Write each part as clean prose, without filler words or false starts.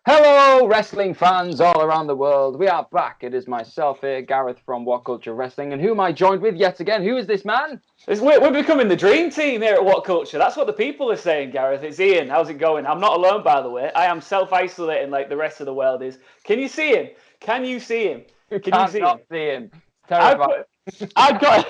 Hello, wrestling fans all around the world. We are back. It is myself here, Gareth from WhatCulture Wrestling, and who am I joined with yet again? Who is this man? We're becoming the dream team here at WhatCulture. That's what the people are saying, Gareth. It's Ian. How's it going? I'm not alone, by the way. I am self-isolating like the rest of the world is. Can you see him? Can you see him? You Can you can't see him? not see him. It's I terrifying. put, I got,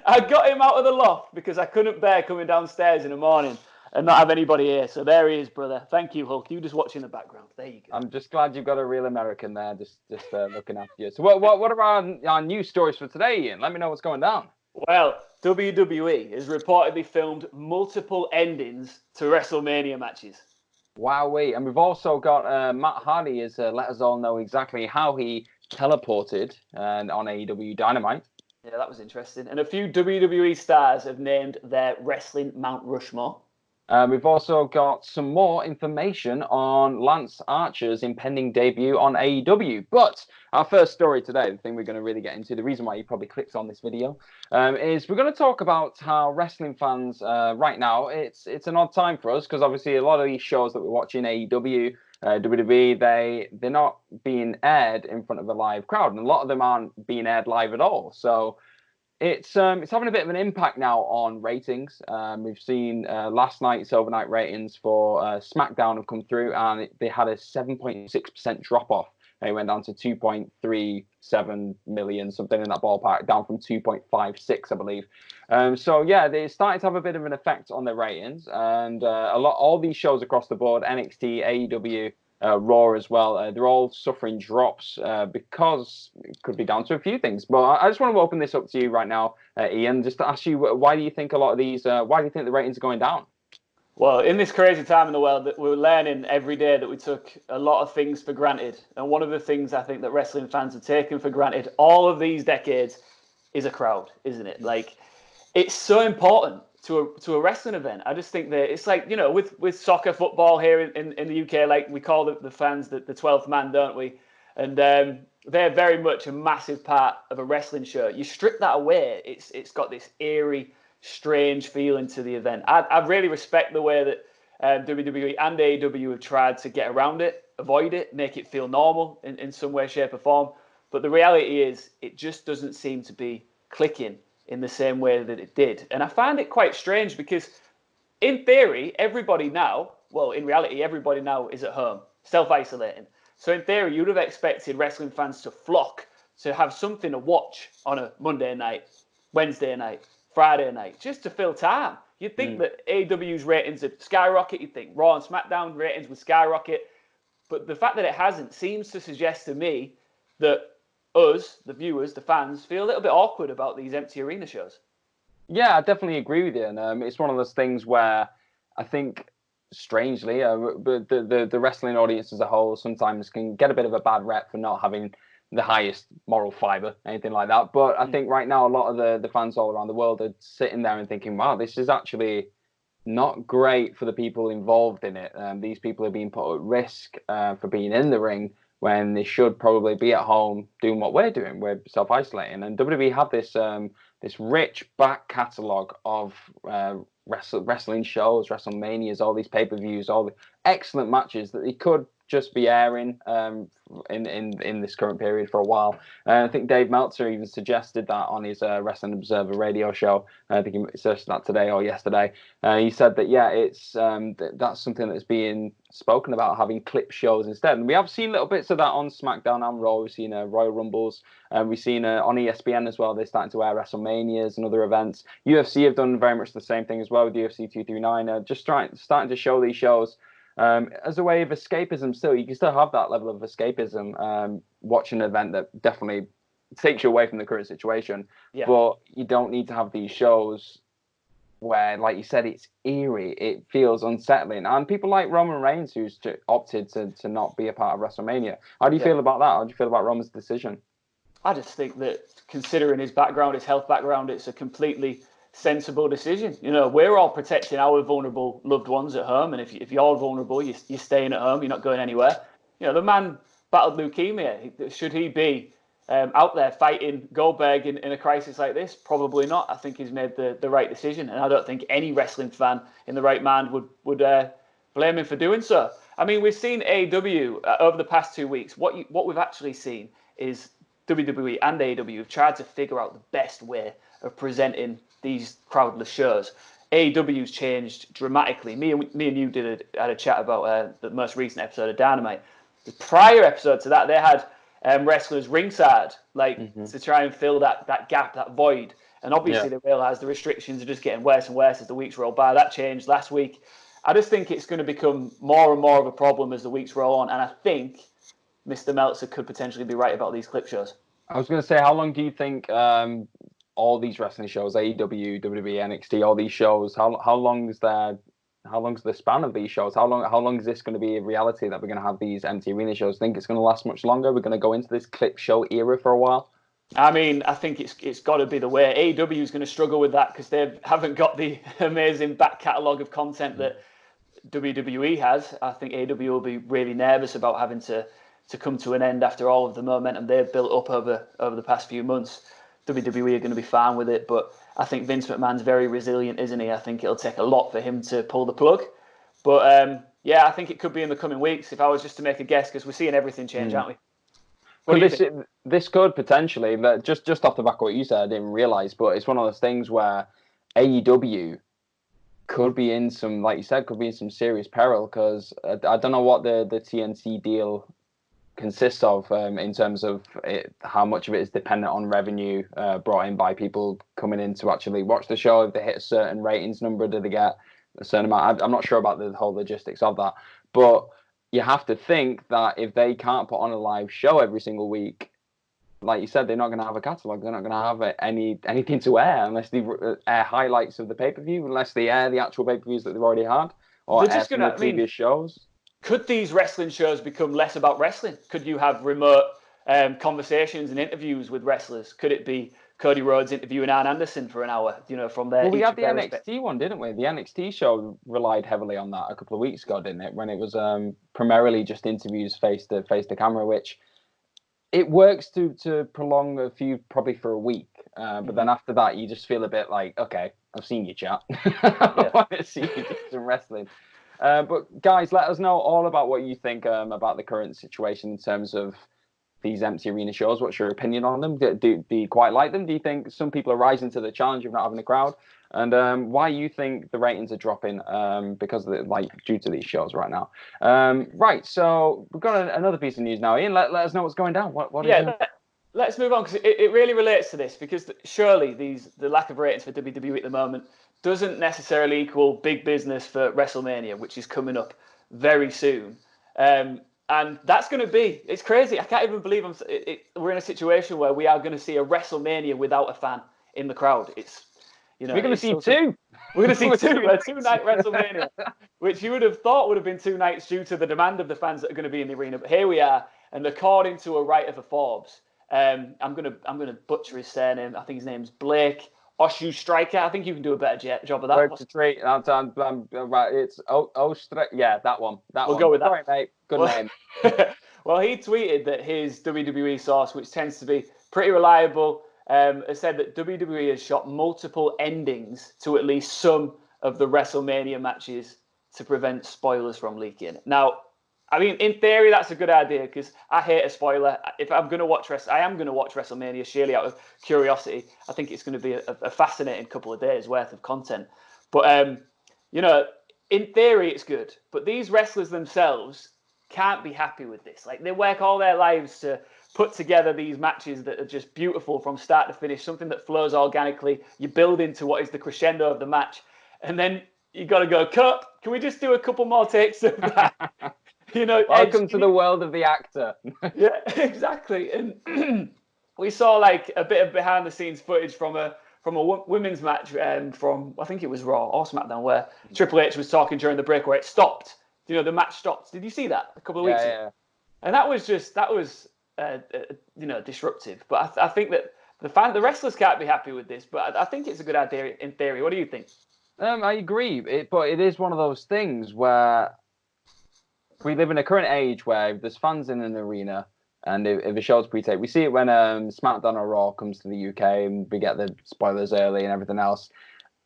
I got him out of the loft because I couldn't bear coming downstairs in the morning and not have anybody here. So there he is, brother. Thank you, Hulk. You just watch in the background. There you go. I'm just glad you've got a real American there, just looking after you. So, what are our news stories for today, Ian? Let me know what's going down. Well, WWE has reportedly filmed multiple endings to WrestleMania matches. Wowee. And we've also got Matt Hardy has let us all know exactly how he teleported on AEW Dynamite. Yeah, that was interesting. And a few WWE stars have named their wrestling Mount Rushmore. We've also got some more information on Lance Archer's impending debut on AEW. But our first story today, the thing we're going to really get into, the reason why you probably clicked on this video, is we're going to talk about how wrestling fans right now, it's an odd time for us because obviously a lot of these shows that we're watching, AEW, WWE, they're not being aired in front of a live crowd, and a lot of them aren't being aired live at all. So it's having a bit of an impact now on ratings. We've seen last night's overnight ratings for SmackDown have come through, and they had a 7.6% drop off. They went down to 2.37 million, something in that ballpark, down from 2.56, I believe. So yeah, they started to have a bit of an effect on their ratings, and all these shows across the board, NXT, AEW. Raw as well. They're all suffering drops because it could be down to a few things. But I just want to open this up to you right now, Ian, just to ask you, why do you think a lot of these, why do you think the ratings are going down? Well, in this crazy time in the world, that we're learning every day that we took a lot of things for granted. And one of the things I think that wrestling fans have taken for granted all of these decades is a crowd, isn't it? Like, it's so important to a wrestling event. I just think that it's like, with soccer, football here in the UK, like we call the fans the 12th man, don't we? And they're very much a massive part of a wrestling show. You strip that away, it's got this eerie, strange feeling to the event. I really respect the way that WWE and AEW have tried to get around it, avoid it, make it feel normal in some way, shape, or form. But the reality is, it just doesn't seem to be clicking in the same way that it did. And I find it quite strange because, in theory, everybody now, well, in reality, everybody now is at home, self-isolating. So in theory, you'd have expected wrestling fans to flock to have something to watch on a Monday night, Wednesday night, Friday night, just to fill time. You'd think that AEW's ratings would skyrocket. You'd think Raw and SmackDown ratings would skyrocket. But the fact that it hasn't seems to suggest to me that us, the viewers, the fans, feel a little bit awkward about these empty arena shows. Yeah, I definitely agree with you. And it's one of those things where I think, strangely, the wrestling audience as a whole sometimes can get a bit of a bad rep for not having the highest moral fiber, anything like that. But I think right now a lot of the fans all around the world are sitting there and thinking, wow, this is actually not great for the people involved in it. These people are being put at risk for being in the ring when they should probably be at home doing what we're doing. We're self-isolating. And WWE have this rich back catalogue of wrestling shows, WrestleManias, all these pay-per-views, all the excellent matches that they could just be airing in this current period for a while. I think Dave Meltzer even suggested that on his Wrestling Observer radio show. I think he suggested that today or yesterday. He said that, yeah, it's that's something that's being spoken about, having clip shows instead. And we have seen little bits of that on SmackDown and Raw. We've seen Royal Rumbles. We've seen on ESPN as well. They're starting to air WrestleManias and other events. UFC have done very much the same thing as well with UFC 239. Just starting to show these shows as a way of escapism. Still, you can still have that level of escapism watching an event that definitely takes you away from the current situation. Yeah. But you don't need to have these shows where, like you said, it's eerie, it feels unsettling. And people like Roman Reigns, who's opted to not be a part of WrestleMania. How do you feel about that? How do you feel about Roman's decision? I just think that, considering his background, his health background, it's a completely sensible decision. We're all protecting our vulnerable loved ones at home, and if you're vulnerable, you're staying at home, you're not going anywhere. The man battled leukemia. Should he be out there fighting Goldberg in a crisis like this? Probably not. I think he's made the right decision, and I don't think any wrestling fan in the right mind would blame him for doing so. I mean, we've seen AEW over the past 2 weeks. What we've actually seen is WWE and AEW have tried to figure out the best way of presenting these crowdless shows. AEW's changed dramatically. Me and you had a chat about the most recent episode of Dynamite. The prior episode to that, they had wrestlers ringside, to try and fill that gap, that void. And obviously they realised the restrictions are just getting worse and worse as the weeks roll by. That changed last week. I just think it's going to become more and more of a problem as the weeks roll on. And I think Mr. Meltzer could potentially be right about these clip shows. I was going to say, how long do you think all these wrestling shows, AEW, WWE, NXT, all these shows, how long's the span of these shows? How long is this going to be a reality that we're going to have these empty arena shows? Think it's going to last much longer? We're going to go into this clip show era for a while? I mean, I think it's got to be the way. AEW is going to struggle with that because they haven't got the amazing back catalogue of content that WWE has. I think AEW will be really nervous about having to come to an end after all of the momentum they've built up over the past few months. WWE are going to be fine with it, but I think Vince McMahon's very resilient, isn't he? I think it'll take a lot for him to pull the plug. But I think it could be in the coming weeks if I was just to make a guess, because we're seeing everything change, aren't we? This could potentially, just off the back of what you said, I didn't realise, but it's one of those things where AEW could be in some, like you said, could be in some serious peril, because I don't know what the TNT deal consists of in terms of how much of it is dependent on revenue brought in by people coming in to actually watch the show. If they hit a certain ratings number, do they get a certain amount? I'm not sure about the whole logistics of that, but you have to think that if they can't put on a live show every single week, like you said, they're not going to have a catalogue. They're not going to have anything to air unless they air highlights of the pay-per-view, unless they air the actual pay-per-views that they've already had, or air some of the previous shows. Could these wrestling shows become less about wrestling? Could you have remote conversations and interviews with wrestlers? Could it be Cody Rhodes interviewing Arn Anderson for an hour, from their... Well, we had the NXT one, didn't we? The NXT show relied heavily on that a couple of weeks ago, didn't it? When it was primarily just interviews face to camera, which it works to prolong a feud probably for a week. But then after that, you just feel a bit like, okay, I've seen you chat. I want to see you do some wrestling. But guys, let us know all about what you think about the current situation in terms of these empty arena shows. What's your opinion on them? Do you quite like them? Do you think some people are rising to the challenge of not having a crowd? And why you think the ratings are dropping because of due to these shows right now? Right, so we've got another piece of news now. Ian, let us know what's going down. Let's move on, because it really relates to this, because surely the lack of ratings for WWE at the moment doesn't necessarily equal big business for WrestleMania, which is coming up very soon. And that's going to be, it's crazy. I can't even believe we're in a situation where we are going to see a WrestleMania without a fan in the crowd. We're going to see two. We're going to see two, a two-night WrestleMania, which you would have thought would have been 2 nights due to the demand of the fans that are going to be in the arena. But here we are, and according to a writer for Forbes, I'm gonna butcher his surname. I think his name's Blake Oshu Striker. I think you can do a better job of that. Right, it's yeah, that one. We'll go with that. Sorry, mate. Good name. Well, he tweeted that his WWE source, which tends to be pretty reliable, has said that WWE has shot multiple endings to at least some of the WrestleMania matches to prevent spoilers from leaking. Now, I mean, in theory, that's a good idea, because I hate a spoiler. If I'm going to watch I am going to watch WrestleMania sheerly out of curiosity. I think it's going to be a fascinating couple of days worth of content. But, in theory, it's good. But these wrestlers themselves can't be happy with this. Like, they work all their lives to put together these matches that are just beautiful from start to finish, something that flows organically. You build into what is the crescendo of the match. And then you got to go, cut. Can we just do a couple more takes of that? Welcome to the world of the actor. Yeah, exactly. And we saw a bit of behind the scenes footage from a women's match from, I think it was Raw or SmackDown, where Triple H was talking during the break, where it stopped. The match stopped. Did you see that a couple of weeks ago? Yeah. And that was disruptive. But I think that the wrestlers can't be happy with this. But I think it's a good idea in theory. What do you think? I agree, but it is one of those things where we live in a current age where if there's fans in an arena, and if a show's pre-taped, we see it when SmackDown or Raw comes to the UK and we get the spoilers early and everything else.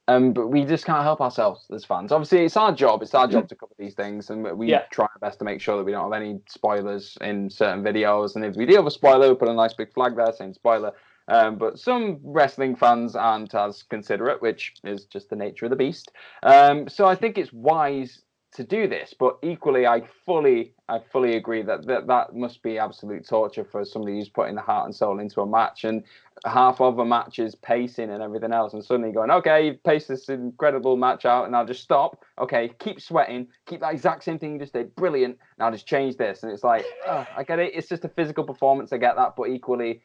But we just can't help ourselves as fans. Obviously, it's our job. It's our job to cover these things, and we try our best to make sure that we don't have any spoilers in certain videos. And if we do have a spoiler, we put a nice big flag there saying spoiler. But some wrestling fans aren't as considerate, which is just the nature of the beast. So I think it's wise to do this, but equally, I fully agree that must be absolute torture for somebody who's putting the heart and soul into a match, and half of a match is pacing and everything else, and suddenly going, okay, you've paced this incredible match out, and now just stop. Okay, keep sweating, keep that exact same thing you just did, brilliant. Now just change this, and it's like, I get it. It's just a physical performance. I get that, but equally,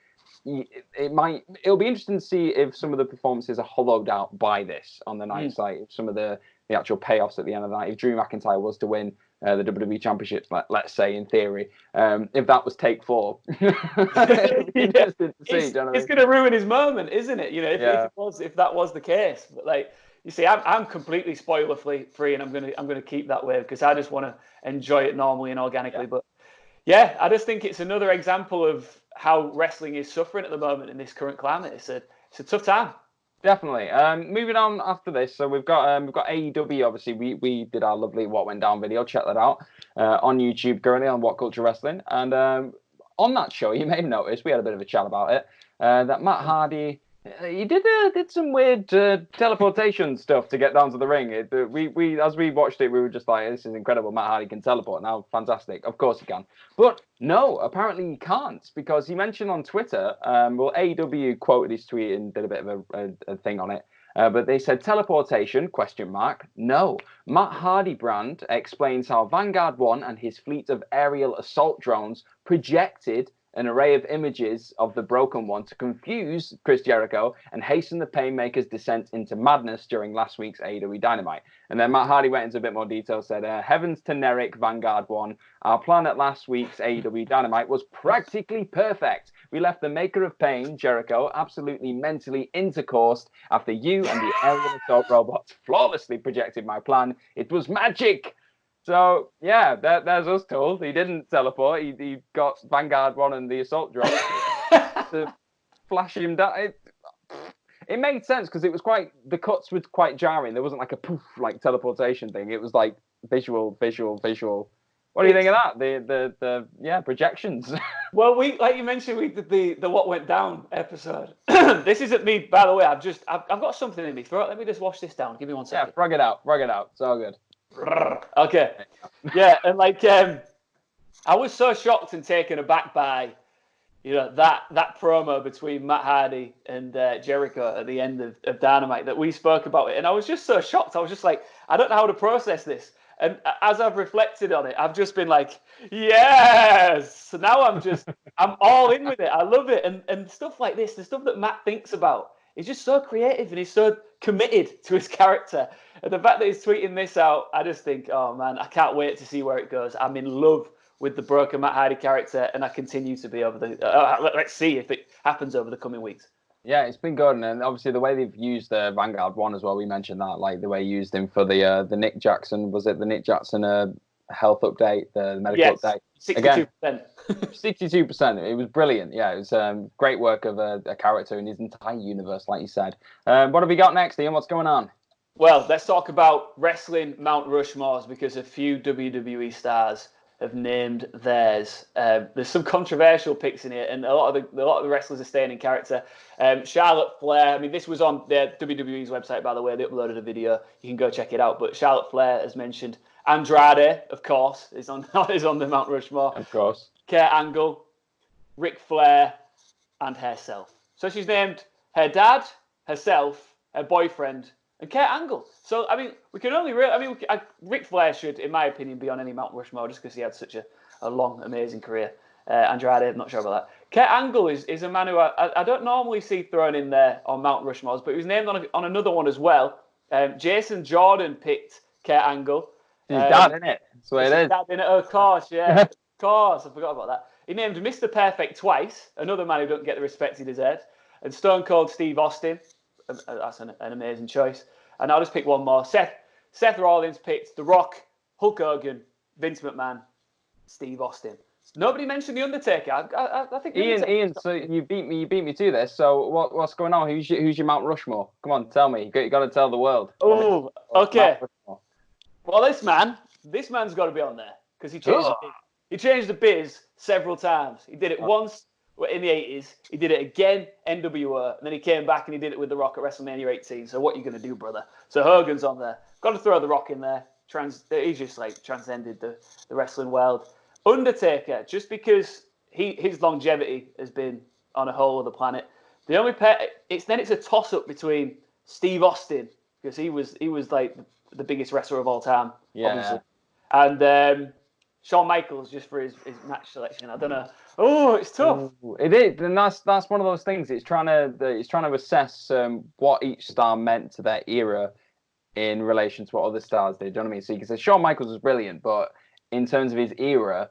it'll be interesting to see if some of the performances are hollowed out by this on the night side. Some of the actual payoffs at the end of the night. If Drew McIntyre was to win the WWE Championship, let's say in theory, if that was take 4, it'd be interesting to see. It's going to ruin his moment, isn't it? You know, if that was the case. But like you see, I'm completely spoiler free, and I'm gonna keep that way because I just want to enjoy it normally and organically. But yeah, I just think it's another example of how wrestling is suffering at the moment in this current climate. It's a tough time. Definitely. Moving on after this, so we've got AEW. Obviously, we did our lovely What Went Down video. Check that out on YouTube currently on WhatCulture Wrestling. And on that show, you may have noticed we had a bit of a chat about it. That Matt Hardy, he did some weird teleportation stuff to get down to the ring. We as we watched it, we were just like, this is incredible. Matt Hardy can teleport now. Fantastic. Of course he can. But no, apparently he can't, because he mentioned on Twitter, AEW quoted his tweet and did a bit of a thing on it. But they said teleportation, ? No. Matt Hardy brand explains how Vanguard 1 and his fleet of aerial assault drones projected an array of images of the Broken One to confuse Chris Jericho and hasten the Painmaker's descent into madness during last week's AEW Dynamite. And then Matt Hardy went into a bit more detail, said, heavens to Neric, Vanguard 1. Our plan at last week's AEW Dynamite was practically perfect. We left the Maker of Pain, Jericho, absolutely mentally intercoursed after you and the aerial assault robots flawlessly projected my plan. It was magic. So, yeah, there's us told. He didn't teleport. He got Vanguard 1 and the assault drone to flash him down. It made sense because it was the cuts were quite jarring. There wasn't like a poof, like teleportation thing. It was like visual. What do you think of that? The projections. Well, like you mentioned, we did the What Went Down episode. This isn't me, by the way. I've got something in my throat. Let me just wash this down. Give me 1 second. Yeah, frog it out. It's all good. Okay. Yeah, and like I was so shocked and taken aback by that promo between Matt Hardy and Jericho at the end of Dynamite that we spoke about it, and I was just so shocked. I was just like, I don't know how to process this. And as I've reflected on it, I've just been like, yes. So now I'm all in with it. I love it, and stuff like this, the stuff that Matt thinks about. He's just so creative and he's so committed to his character. And the fact that he's tweeting this out, I just think, oh man, I can't wait to see where it goes. I'm in love with the broken Matt Hardy character, and I continue to be over the. Let's see if it happens over the coming weeks. Yeah, it's been good, and obviously the way they've used Vanguard 1 as well. We mentioned that, like the way you used him for the Nick Jackson. Was it the Nick Jackson health update, the medical update? 62%. 62%. It was brilliant. Yeah, it was great work of a character in his entire universe, like you said. What have we got next, Ian? What's going on? Well, let's talk about wrestling Mount Rushmores, because a few WWE stars have named theirs. There's some controversial picks in here, and a lot of the wrestlers are staying in character. Charlotte Flair. I mean, this was on their WWE's website, by the way. They uploaded a video. You can go check it out. But Charlotte Flair, as mentioned, Andrade, of course, is on the Mount Rushmore. Of course. Kurt Angle, Ric Flair, and herself. So she's named her dad, herself, her boyfriend, and Kurt Angle. So, I mean, we can only Ric Flair should, in my opinion, be on any Mount Rushmore just because he had such a long, amazing career. Andrade, I'm not sure about that. Kurt Angle is a man who I don't normally see thrown in there on Mount Rushmores, but he was named on another one as well. Jason Jordan picked Kurt Angle. His dad, isn't it? That's what it is. His dad, in it? Of course, yeah. Of course, I forgot about that. He named Mr. Perfect twice, another man who doesn't get the respect he deserves, and Stone Cold Steve Austin. That's an amazing choice. And I'll just pick one more. Seth Rollins picked The Rock, Hulk Hogan, Vince McMahon, Steve Austin. Nobody mentioned the Undertaker. I think the Ian. So you beat me to this. So what's going on? Who's your Mount Rushmore? Come on, tell me. You got to tell the world. Oh, okay. Well, this man's got to be on there because he changed the biz several times. He did it once in the 80s. He did it again, NWO, and then he came back and he did it with The Rock at WrestleMania 18. So what are you going to do, brother? So Hogan's on there. Got to throw The Rock in there. He's just like transcended the wrestling world. Undertaker, just because his longevity has been on a whole other planet. The only it's a toss up between Steve Austin, because he was like the biggest wrestler of all time, obviously, and Shawn Michaels, just for his match selection. I don't know. Oh, it's tough. It is, and that's one of those things. It's trying to assess what each star meant to their era in relation to what other stars did. Do you know what I mean? So you can say Shawn Michaels was brilliant, but in terms of his era,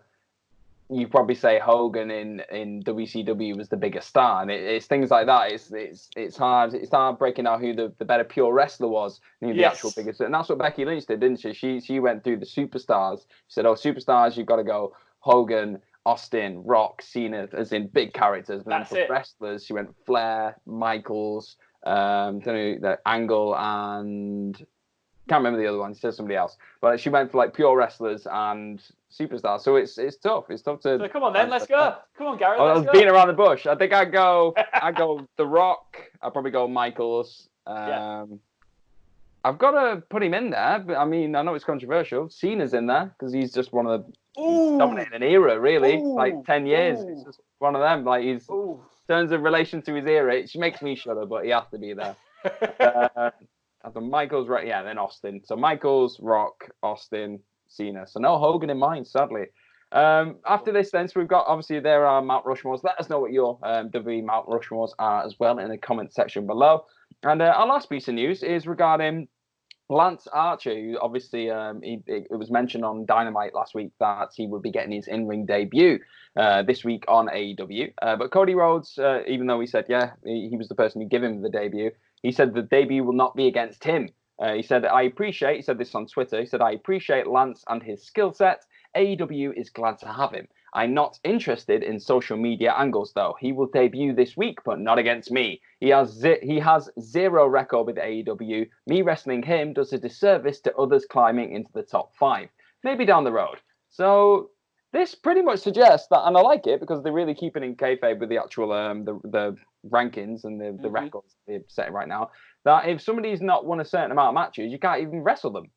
you probably say Hogan in WCW was the biggest star, and it's things like that. It's hard breaking out who the better pure wrestler was, and who the actual biggest. And that's what Becky Lynch did, didn't she? She went through the superstars. She said, "Oh, superstars, you've got to go Hogan, Austin, Rock, Cena, as in big characters." And then for wrestlers, she went Flair, Michaels, don't know, the Angle, and can't remember the other one. She said somebody else, but she went for like pure wrestlers and superstars. So it's tough. It's tough to. So come on then, let's go. Come on, Gareth. I was beating around the bush. I think I'd go The Rock. I'd probably go Michaels. I've got to put him in there, but I mean, I know it's controversial. Cena's in there because he's just one of the dominating an era, really. Like 10 years. It's just one of them. Like he's in terms of relation to his era, it makes me shudder, but he has to be there. After Michaels, right? Yeah, then Austin. So Michaels, Rock, Austin, Cena. So no Hogan in mind, sadly. After this, then, so we've got, obviously, there are Mount Rushmores. Let us know what your WWE Mount Rushmores are as well in the comment section below. And our last piece of news is regarding Lance Archer, who obviously it was mentioned on Dynamite last week that he would be getting his in-ring debut this week on AEW. But Cody Rhodes, even though he said, he was the person who gave him the debut, he said the debut will not be against him. He said, he said this on Twitter, he said, "I appreciate Lance and his skill set. AEW is glad to have him. I'm not interested in social media angles, though. He will debut this week, but not against me. He has zero record with AEW. Me wrestling him does a disservice to others climbing into the top 5. Maybe down the road." So this pretty much suggests that, and I like it because they're really keeping in kayfabe with the actual the rankings and the records they're setting right now, that if somebody's not won a certain amount of matches, you can't even wrestle them.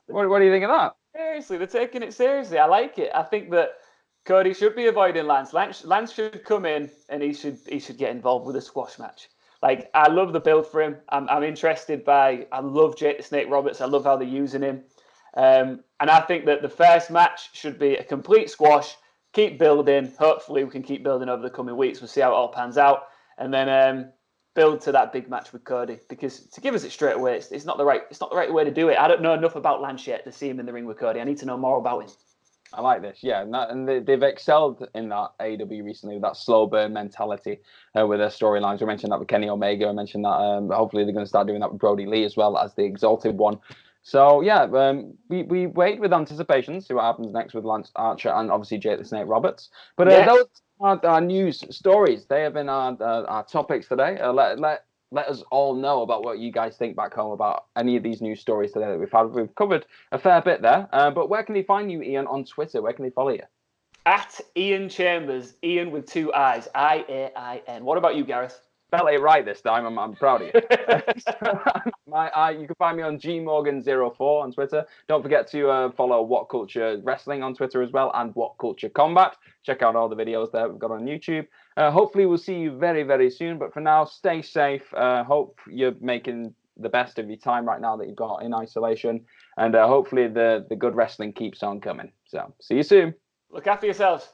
What do you think of that? Seriously, they're taking it seriously. I like it. I think that Cody should be avoiding Lance. Lance should come in and he should get involved with a squash match. Like, I love the build for him. I'm interested by. I love Jake the Snake Roberts. I love how they're using him. And I think that the first match should be a complete squash. Keep building. Hopefully, we can keep building over the coming weeks. We'll see how it all pans out, and then build to that big match with Cody. Because to give us it straight away, it's not the right way to do it. I don't know enough about Lance yet to see him in the ring with Cody. I need to know more about him. I like this, yeah, and they've excelled in that AEW recently with that slow burn mentality with their storylines. We mentioned that with Kenny Omega. I mentioned that hopefully they're going to start doing that with Brody Lee as well as the Exalted One. So yeah, we wait with anticipation to see what happens next with Lance Archer and obviously Jake the Snake Roberts. But those are our news stories. They have been our topics today. Let us all know about what you guys think back home about any of these news stories today that we've had. We've covered a fair bit there. But where can they find you, Ian, on Twitter? Where can they follow you? At Ian Chambers, Ian with 2 I's, IAIN. What about you, Gareth? Spell it right this time. I'm proud of you. You can find me on gmorgan04 on Twitter. Don't forget to follow WhatCulture Wrestling on Twitter as well, and WhatCulture Combat. Check out all the videos that we've got on YouTube. Hopefully we'll see you very, very soon. But for now, stay safe. Hope you're making the best of your time right now that you've got in isolation. And hopefully the good wrestling keeps on coming. So see you soon. Look after yourselves.